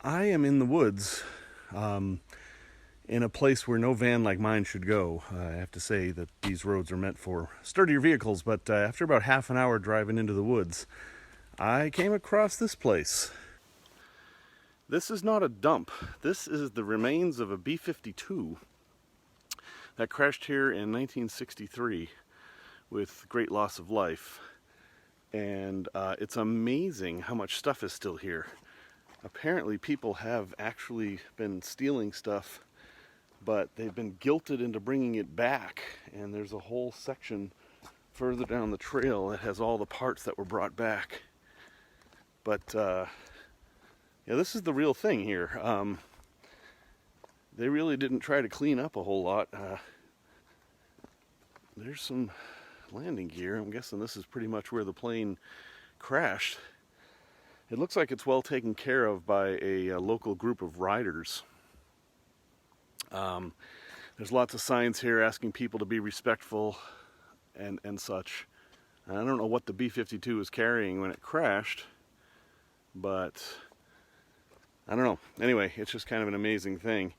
I am in the woods, in a place where no van like mine should go. I have to say that these roads are meant for sturdier vehicles, but after about half an hour driving into the woods, I came across this place. This is not a dump. This is the remains of a B-52 that crashed here in 1963 with great loss of life. And it's amazing how much stuff is still here. Apparently people have actually been stealing stuff, but they've been guilted into bringing it back. And there's a whole section further down the trail that has all the parts that were brought back. But yeah, this is the real thing here. They really didn't try to clean up a whole lot. There's some landing gear. I'm guessing this is pretty much where the plane crashed. It looks like it's well taken care of by a local group of riders. There's lots of signs here asking people to be respectful and such. And I don't know what the B-52 was carrying when it crashed, but I don't know. Anyway, it's just kind of an amazing thing.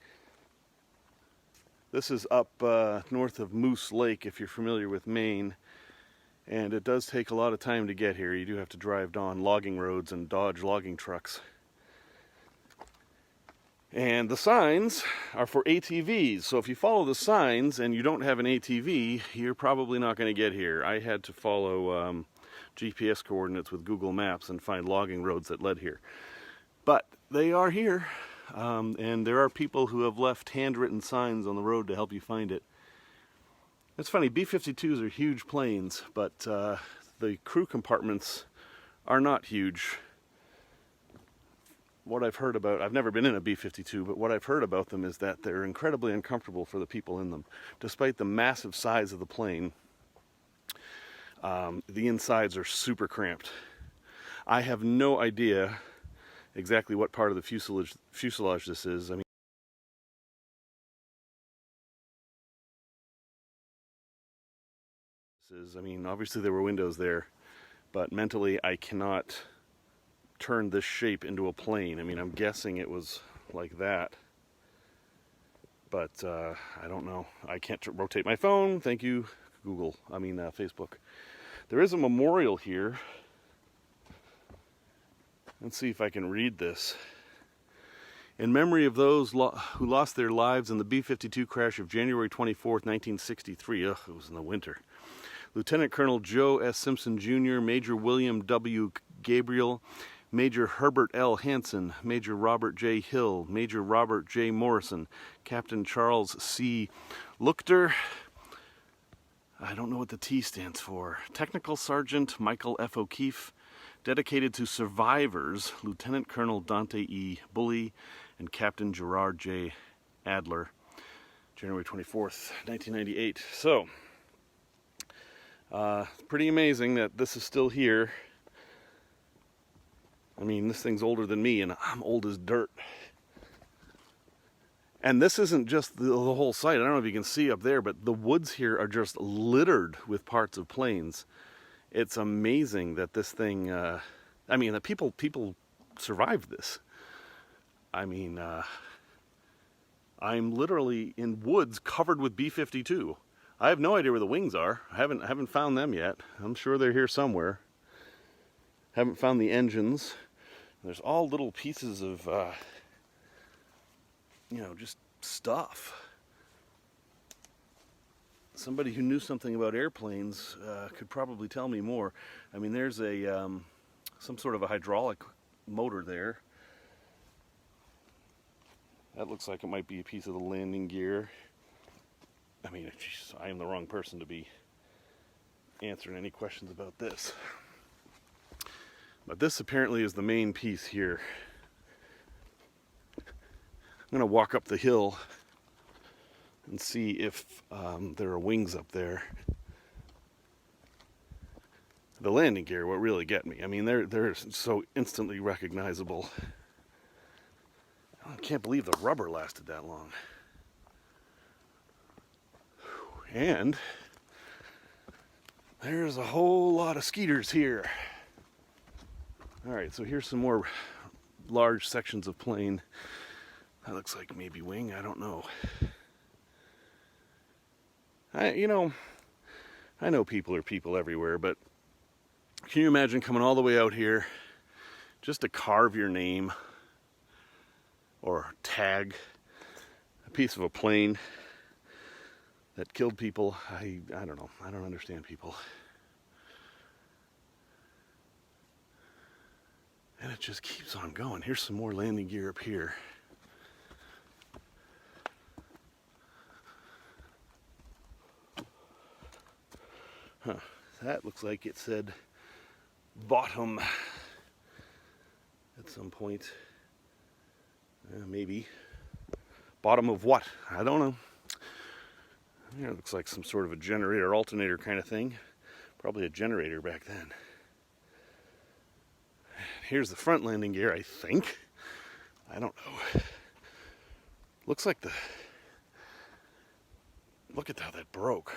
This is up north of Moose Lake, if you're familiar with Maine. And it does take a lot of time to get here. You do have to drive down logging roads and dodge logging trucks. And the signs are for ATVs. So if you follow the signs and you don't have an ATV, you're probably not going to get here. I had to follow GPS coordinates with Google Maps and find logging roads that led here. But they are here. And there are people who have left handwritten signs on the road to help you find it. It's funny, B-52s are huge planes, but the crew compartments are not huge. What I've heard about, I've never been in a B-52, but what I've heard about them is that they're incredibly uncomfortable for the people in them. Despite the massive size of the plane, the insides are super cramped. I have no idea exactly what part of the fuselage this is. I mean, obviously there were windows there, but mentally I cannot turn this shape into a plane. I mean, I'm guessing it was like that, but I don't know. I can't rotate my phone. Thank you, Google. Facebook. There is a memorial here. Let's see if I can read this. In memory of those who lost their lives in the B-52 crash of January 24th, 1963. Ugh, it was in the winter. Lieutenant Colonel Joe S. Simpson Jr., Major William W. Gabriel, Major Herbert L. Hansen, Major Robert J. Hill, Major Robert J. Morrison, Captain Charles C. Luchter, I don't know what the T stands for, Technical Sergeant Michael F. O'Keefe, dedicated to survivors, Lieutenant Colonel Dante E. Bully, and Captain Gerard J. Adler, January 24th, 1998. So, pretty amazing that this is still here. I mean, this thing's older than me, and I'm old as dirt. And this isn't just the whole site. I don't know if you can see up there, but the woods here are just littered with parts of planes. It's amazing that this thing, that people survived this. I mean, I'm literally in woods covered with B-52. I have no idea where the wings are. I haven't found them yet. I'm sure they're here somewhere. Haven't found the engines. There's all little pieces of, just stuff. Somebody who knew something about airplanes could probably tell me more. I mean, there's some sort of a hydraulic motor there. That looks like it might be a piece of the landing gear. I mean, geez, I am the wrong person to be answering any questions about this. But this apparently is the main piece here. I'm going to walk up the hill and see if there are wings up there. The landing gear, what really get me. I mean, they're so instantly recognizable. I can't believe the rubber lasted that long. And there's a whole lot of skeeters here. All right, so here's some more large sections of plane. That looks like maybe wing, I don't know. I know people are people everywhere, but can you imagine coming all the way out here just to carve your name or tag a piece of a plane that killed people? I don't know. I don't understand people. And it just keeps on going. Here's some more landing gear up here. Huh. That looks like it said bottom at some point. Maybe. Bottom of what? I don't know. It looks like some sort of a generator, alternator kind of thing. Probably a generator back then. Here's the front landing gear, I think. I don't know. Looks like look at how that broke.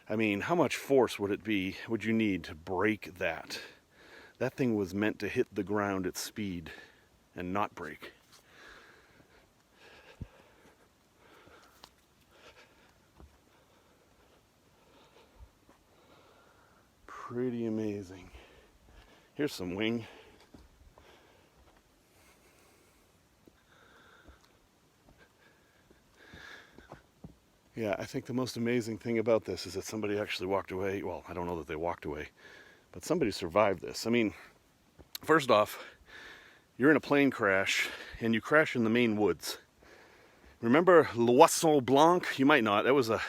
I mean, how much force would you need to break that? That thing was meant to hit the ground at speed and not break. Pretty amazing. Here's some wing. Yeah, I think the most amazing thing about this is that somebody actually walked away. Well, I don't know that they walked away, but somebody survived this. I mean, first off, you're in a plane crash, and you crash in the Maine woods. Remember l'Oiseau Blanc? You might not. That was a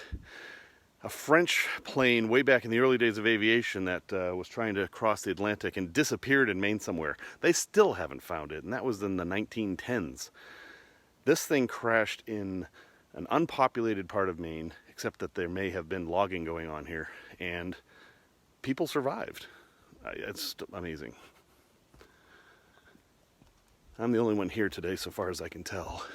French plane way back in the early days of aviation that was trying to cross the Atlantic and disappeared in Maine somewhere. They still haven't found it, and that was in the 1910s. This thing crashed in an unpopulated part of Maine, except that there may have been logging going on here, and people survived. It's amazing. I'm the only one here today, so far as I can tell.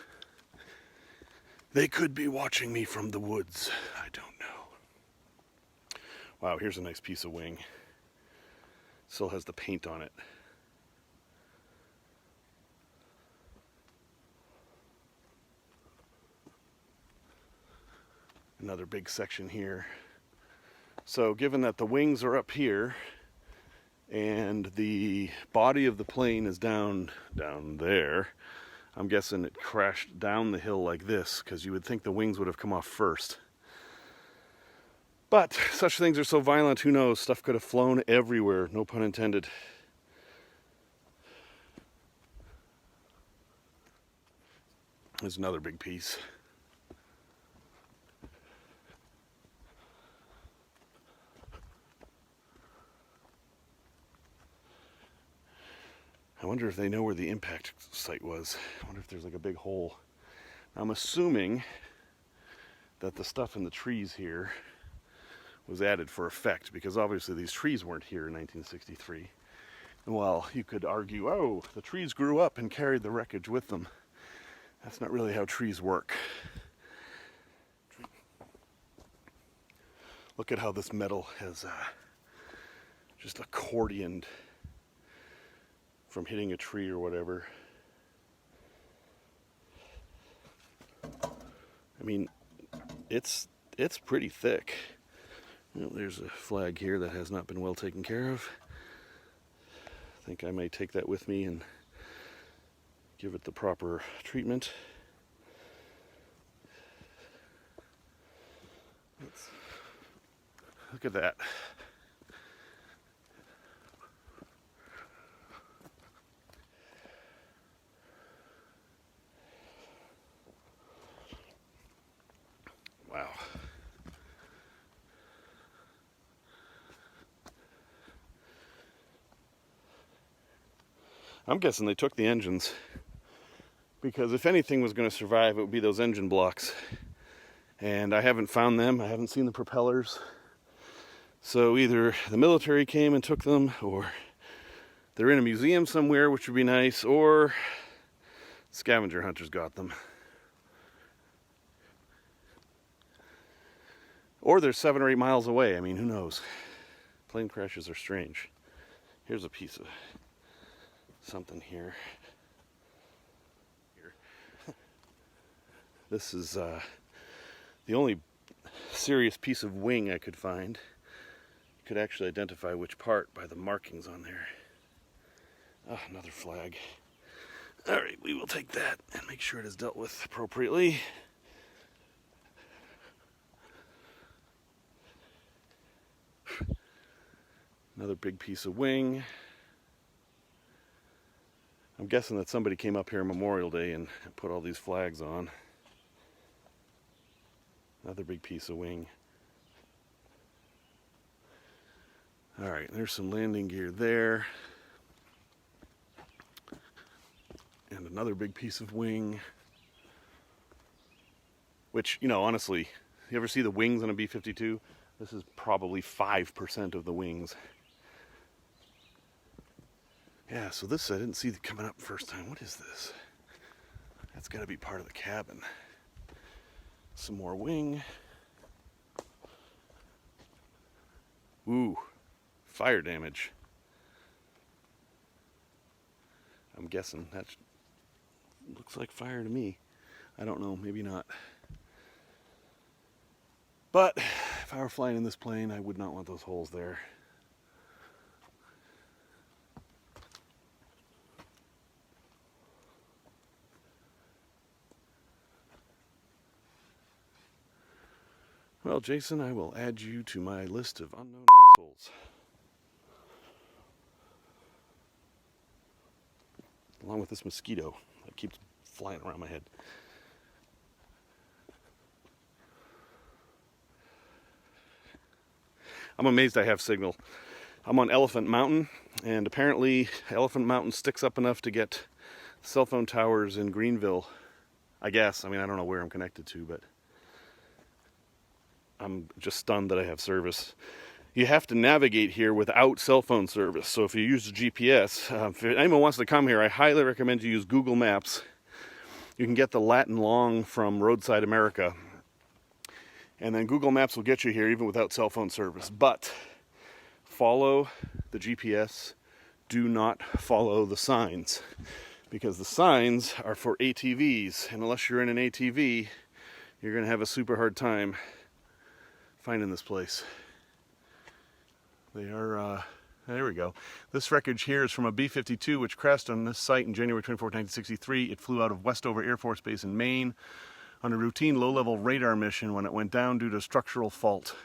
They could be watching me from the woods. I don't know. Wow, here's a nice piece of wing. Still has the paint on it. Another big section here. So given that the wings are up here and the body of the plane is down there, I'm guessing it crashed down the hill like this, because you would think the wings would have come off first. But such things are so violent, who knows? Stuff could have flown everywhere, no pun intended. There's another big piece. I wonder if they know where the impact site was. I wonder if there's like a big hole. I'm assuming that the stuff in the trees here was added for effect, because obviously these trees weren't here in 1963. And while you could argue, oh, the trees grew up and carried the wreckage with them, that's not really how trees work. Look at how this metal has just accordioned from hitting a tree or whatever. I mean, it's pretty thick. Well, there's a flag here that has not been well taken care of. I think I may take that with me and give it the proper treatment. Look at that. Wow. I'm guessing they took the engines, because if anything was going to survive, it would be those engine blocks. And I haven't found them. I haven't seen the propellers. So either the military came and took them, or they're in a museum somewhere, which would be nice, or scavenger hunters got them. Or they're 7 or 8 miles away. I mean, who knows? Plane crashes are strange. Here's a piece of something here. This is the only serious piece of wing I could find. You could actually identify which part by the markings on there. Ah, another flag. All right, we will take that and make sure it is dealt with appropriately. Another big piece of wing. I'm guessing that somebody came up here on Memorial Day and put all these flags on. Another big piece of wing. All right, there's some landing gear there. And another big piece of wing. Which, you know, honestly, you ever see the wings on a B-52? This is probably 5% of the wings. Yeah, so this I didn't see coming up first time. What is this? That's got to be part of the cabin. Some more wing. Ooh, fire damage. I'm guessing that looks like fire to me. I don't know, maybe not. But if I were flying in this plane, I would not want those holes there. Well, Jason, I will add you to my list of unknown assholes. Along with this mosquito that keeps flying around my head. I'm amazed I have signal. I'm on Elephant Mountain, and apparently Elephant Mountain sticks up enough to get cell phone towers in Greenville. I guess. I mean, I don't know where I'm connected to, but I'm just stunned that I have service. You have to navigate here without cell phone service. So if you use the GPS, if anyone wants to come here, I highly recommend you use Google Maps. You can get the Latin Long from Roadside America. And then Google Maps will get you here even without cell phone service. But follow the GPS. Do not follow the signs. Because the signs are for ATVs. And unless you're in an ATV, you're going to have a super hard time finding this place. They are, there we go. This wreckage here is from a B-52 which crashed on this site in January 24, 1963. It flew out of Westover Air Force Base in Maine on a routine low-level radar mission when it went down due to structural fault.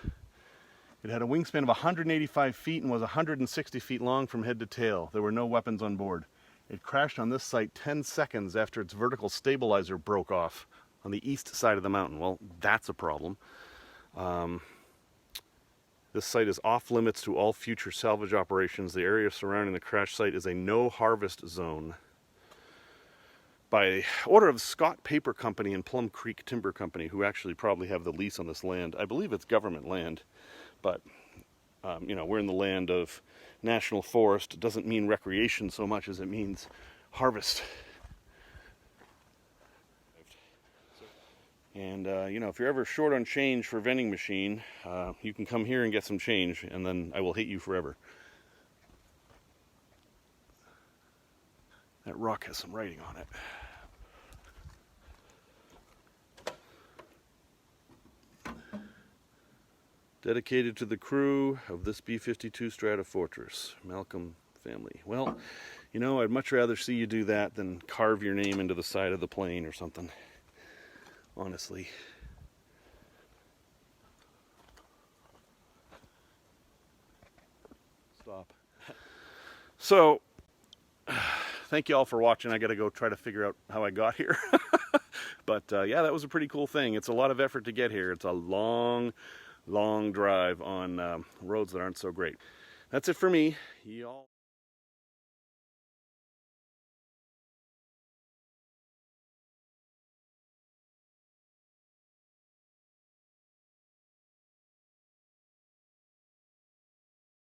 It had a wingspan of 185 feet and was 160 feet long from head to tail. There were no weapons on board. It crashed on this site 10 seconds after its vertical stabilizer broke off on the east side of the mountain. Well, that's a problem. This site is off limits to all future salvage operations. The area surrounding the crash site is a no harvest zone. By order of Scott Paper Company and Plum Creek Timber Company, who actually probably have the lease on this land. I believe it's government land, but you know, we're in the land of national forest. It doesn't mean recreation so much as it means harvest. And, you know, if you're ever short on change for a vending machine, you can come here and get some change, and then I will hate you forever. That rock has some writing on it. Dedicated to the crew of this B-52 Stratofortress, Malcolm family. Well, you know, I'd much rather see you do that than carve your name into the side of the plane or something. Honestly. Stop. So, thank you all for watching. I gotta go try to figure out how I got here. But yeah, that was a pretty cool thing. It's a lot of effort to get here. It's a long drive on roads that aren't so great. That's it for me. Y'all.